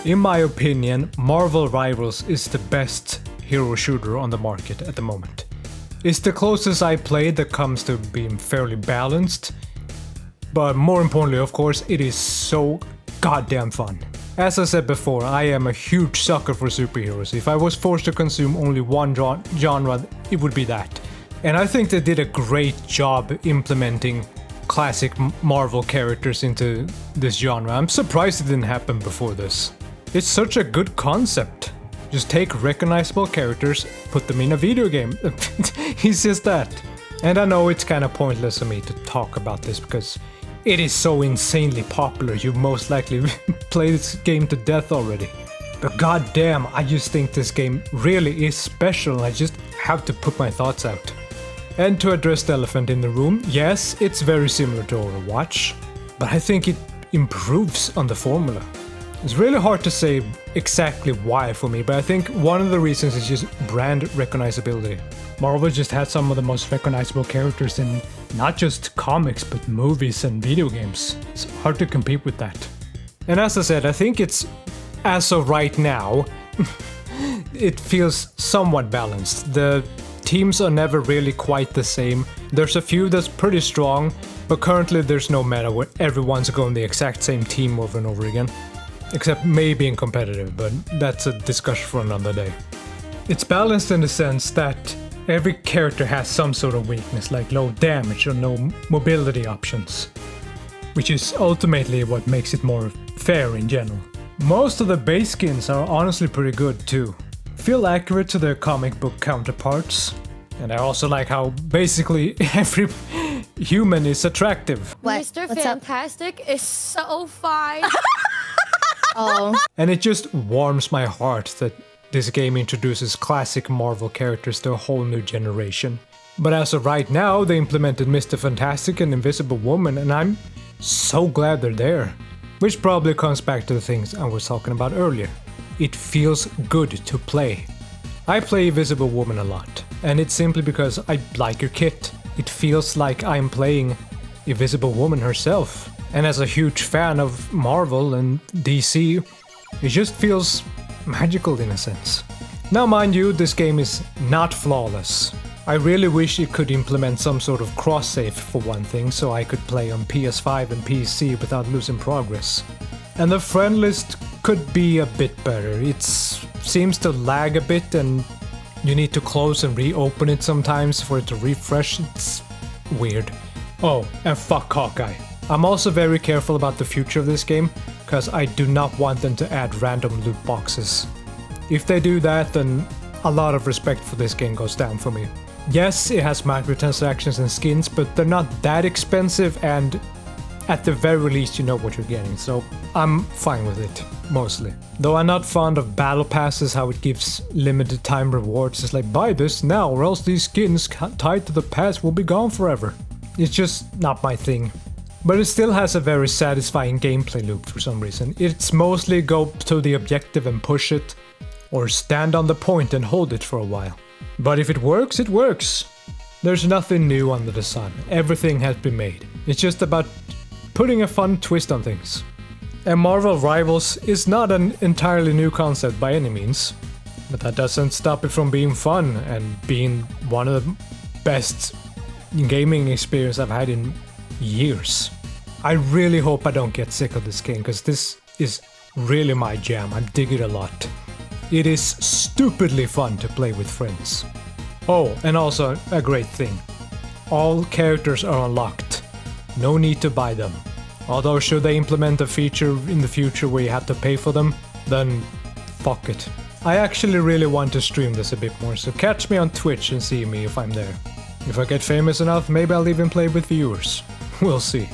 In my opinion, Marvel Rivals is the best hero shooter on the market at the moment. It's the closest I played that comes to being fairly balanced, but more importantly, of course, it is so goddamn fun. As I said before, I am a huge sucker for superheroes. If I was forced to consume only one genre, it would be that. And I think they did a great job implementing classic Marvel characters into this genre. I'm surprised it didn't happen before this. It's such a good concept. Just take recognizable characters, put them in a video game. It's just that. And I know it's kind of pointless of me to talk about this because it is so insanely popular. You most likely played this game to death already. But goddamn, I just think this game really is special. I just have to put my thoughts out. And to address the elephant in the room, yes, it's very similar to Overwatch, but I think it improves on the formula. It's really hard to say exactly why for me, but I think one of the reasons is just brand recognizability. Marvel just had some of the most recognizable characters in not just comics, but movies and video games. It's hard to compete with that. And as I said, I think it's, as of right now, it feels somewhat balanced. The teams are never really quite the same. There's a few that's pretty strong, but currently there's no meta where everyone's going the exact same team over and over again. Except maybe in competitive, but that's a discussion for another day. It's balanced in the sense that every character has some sort of weakness, like low damage or no mobility options, which is ultimately what makes it more fair in general. Most of the base skins are honestly pretty good too. Feel accurate to their comic book counterparts, and I also like how basically every human is attractive. What? Mr. What's Fantastic is so fine. Oh. And it just warms my heart that this game introduces classic Marvel characters to a whole new generation. But as of right now, they implemented Mr. Fantastic and Invisible Woman, and I'm so glad they're there. Which probably comes back to the things I was talking about earlier. It feels good to play. I play Invisible Woman a lot, and it's simply because I like her kit. It feels like I'm playing Invisible Woman herself. And as a huge fan of Marvel and DC, it just feels magical in a sense. Now mind you, this game is not flawless. I really wish it could implement some sort of cross-save for one thing, so I could play on PS5 and PC without losing progress. And the friend list could be a bit better. It seems to lag a bit and you need to close and reopen it sometimes for it to refresh. It's weird. Oh, and fuck Hawkeye. I'm also very careful about the future of this game, because I do not want them to add random loot boxes. If they do that, then a lot of respect for this game goes down for me. Yes, it has microtransactions and skins, but they're not that expensive, and at the very least you know what you're getting, so I'm fine with it, mostly. Though I'm not fond of battle passes, how it gives limited time rewards. It's like, buy this now or else these skins tied to the past will be gone forever. It's just not my thing. But it still has a very satisfying gameplay loop for some reason. It's mostly go to the objective and push it, or stand on the point and hold it for a while. But if it works, it works. There's nothing new under the sun. Everything has been made. It's just about putting a fun twist on things. And Marvel Rivals is not an entirely new concept by any means, but that doesn't stop it from being fun and being one of the best gaming experience I've had in years. I really hope I don't get sick of this game, because this is really my jam. I dig it a lot. It is stupidly fun to play with friends. Oh, and also a great thing. All characters are unlocked. No need to buy them. Although should they implement a feature in the future where you have to pay for them, then fuck it. I actually really want to stream this a bit more, so catch me on Twitch and see me if I'm there. If I get famous enough, maybe I'll even play with viewers. We'll see.